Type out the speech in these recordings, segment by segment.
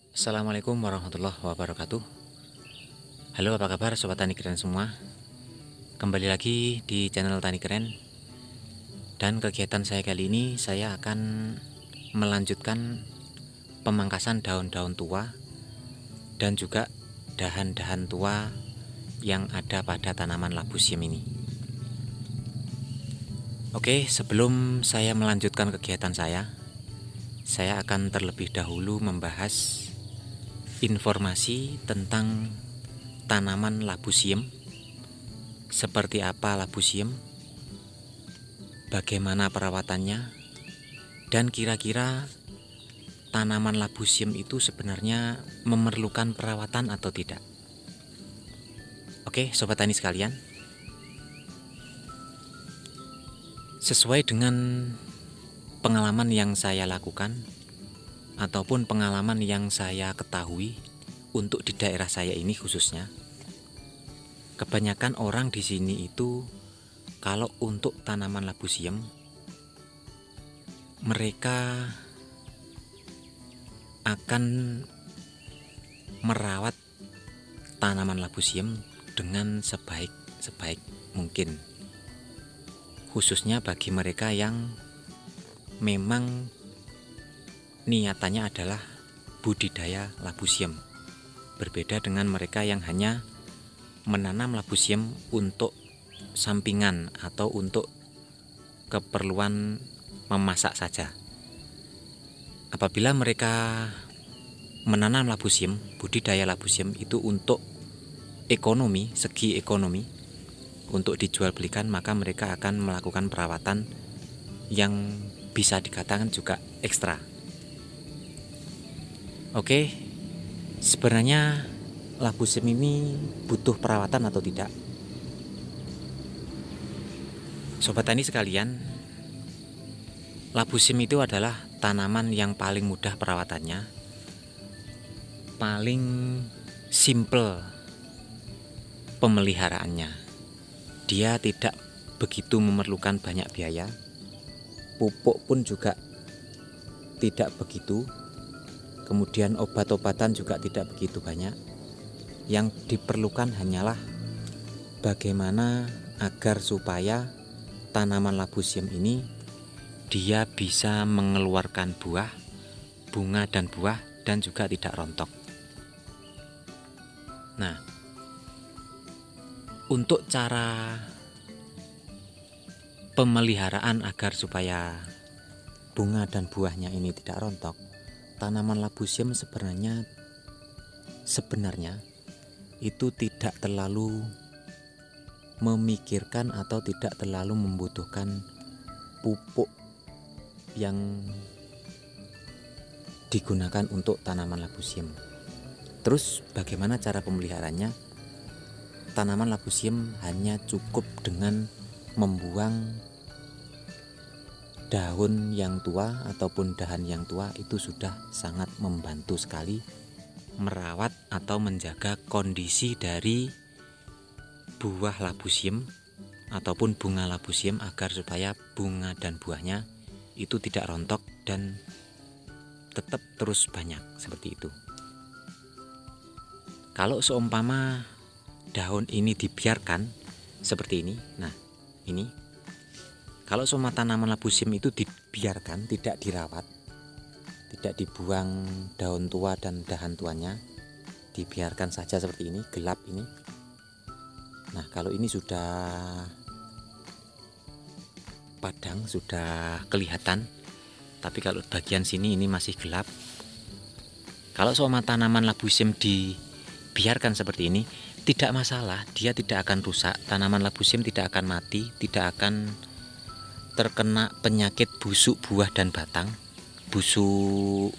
Assalamualaikum warahmatullahi wabarakatuh. Halo, apa kabar sobat tani keren semua? Kembali lagi di channel Tani Keren. Dan kegiatan saya kali ini, saya akan melanjutkan pemangkasan daun-daun tua dan juga dahan-dahan tua yang ada pada tanaman labu siam ini. Oke, sebelum saya melanjutkan kegiatan saya akan terlebih dahulu membahas informasi tentang tanaman labu siam. Seperti apa labu siam, bagaimana perawatannya, dan kira-kira tanaman labu siam itu sebenarnya memerlukan perawatan atau tidak. Oke, sobat tani sekalian, sesuai dengan pengalaman yang saya lakukan ataupun pengalaman yang saya ketahui untuk di daerah saya ini khususnya, kebanyakan orang di sini itu kalau untuk tanaman labu siam mereka akan merawat tanaman labu siam dengan sebaik mungkin, khususnya bagi mereka yang memang niatannya adalah budidaya labu siam. Berbeda dengan mereka yang hanya menanam labu siam untuk sampingan atau untuk keperluan memasak saja. Apabila mereka menanam labu siam, budidaya labu siam itu untuk ekonomi, segi ekonomi, untuk dijual belikan, maka mereka akan melakukan perawatan yang bisa dikatakan juga ekstra. Oke, sebenarnya labu siam ini butuh perawatan atau tidak? Sobat tani sekalian, labu siam itu adalah tanaman yang paling mudah perawatannya, paling simple pemeliharaannya. Dia tidak begitu memerlukan banyak biaya. Pupuk pun juga tidak begitu. Kemudian obat-obatan juga tidak begitu banyak. Yang diperlukan hanyalah bagaimana agar supaya tanaman labu siam ini dia bisa mengeluarkan buah, bunga dan buah, dan juga tidak rontok. Nah, untuk cara pemeliharaan agar supaya bunga dan buahnya ini tidak rontok, tanaman labu siam sebenarnya itu tidak terlalu memikirkan atau tidak terlalu membutuhkan pupuk yang digunakan untuk tanaman labu siam. Terus bagaimana cara pemeliharaannya? Tanaman labu siam hanya cukup dengan membuang daun yang tua ataupun dahan yang tua, itu sudah sangat membantu sekali merawat atau menjaga kondisi dari buah labu siam ataupun bunga labu siam agar supaya bunga dan buahnya itu tidak rontok dan tetap terus banyak seperti itu. Kalau seumpama daun ini dibiarkan seperti ini, nah ini, kalau semua tanaman labu siam itu dibiarkan, tidak dirawat, tidak dibuang daun tua dan dahan tuanya, dibiarkan saja seperti ini, gelap ini. Nah, kalau ini sudah padang, sudah kelihatan, tapi kalau bagian sini ini masih gelap. Kalau semua tanaman labu siam dibiarkan seperti ini, tidak masalah, dia tidak akan rusak. Tanaman labu siam tidak akan mati, tidak akan terkena penyakit busuk buah dan batang, busuk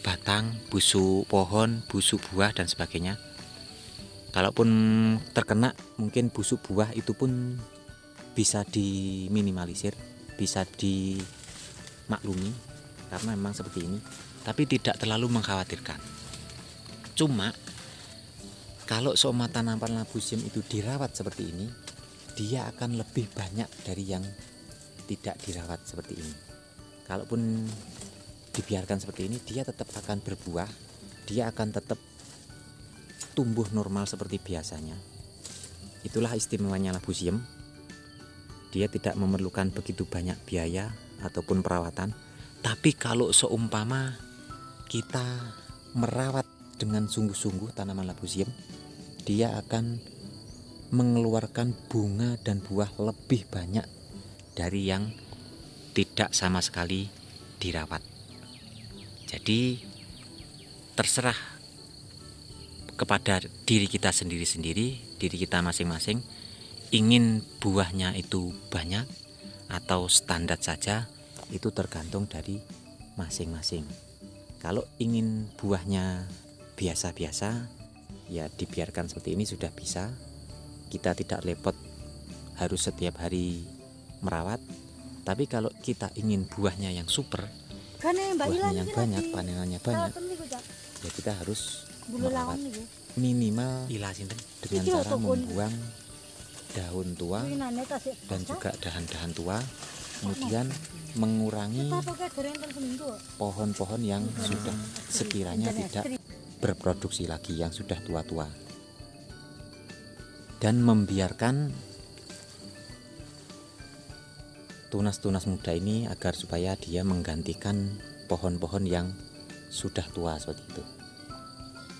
batang, busuk pohon, busuk buah dan sebagainya. Kalaupun terkena, mungkin busuk buah itu pun bisa diminimalisir, bisa dimaklumi karena memang seperti ini, tapi tidak terlalu mengkhawatirkan. Cuma kalau seumpama tanaman labu siam itu dirawat seperti ini, dia akan lebih banyak dari yang tidak dirawat seperti ini. Kalaupun dibiarkan seperti ini, dia tetap akan berbuah, dia akan tetap tumbuh normal seperti biasanya. Itulah istimewanya labu siam. Dia tidak memerlukan begitu banyak biaya ataupun perawatan. Tapi kalau seumpama kita merawat dengan sungguh-sungguh tanaman labu siam, dia akan mengeluarkan bunga dan buah lebih banyak dari yang tidak sama sekali dirawat. Jadi terserah kepada diri kita sendiri-sendiri, diri kita masing-masing, ingin buahnya itu banyak atau standar saja, itu tergantung dari masing-masing. Kalau ingin buahnya biasa-biasa, ya dibiarkan seperti ini sudah bisa. Kita tidak repot harus setiap hari merawat. Tapi kalau kita ingin buahnya yang super, buahnya yang banyak, panenannya banyak, ya kita harus merawat minimal dengan cara membuang daun tua dan juga dahan-dahan tua, kemudian mengurangi pohon-pohon yang sudah sekiranya tidak berproduksi lagi, yang sudah tua-tua, dan membiarkan tunas-tunas muda ini agar supaya dia menggantikan pohon-pohon yang sudah tua seperti itu.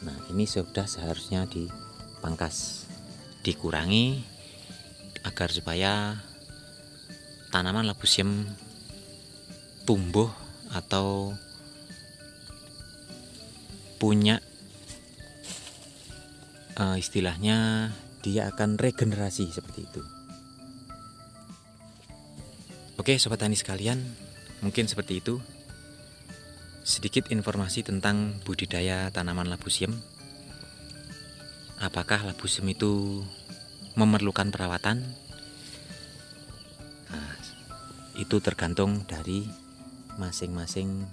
Nah, ini sudah seharusnya dipangkas, dikurangi agar supaya tanaman labu siam tumbuh atau punya istilahnya dia akan regenerasi seperti itu. Oke sobat tani sekalian, mungkin seperti itu sedikit informasi tentang budidaya tanaman labu siam. Apakah labu siam itu memerlukan perawatan? Nah, itu tergantung dari masing-masing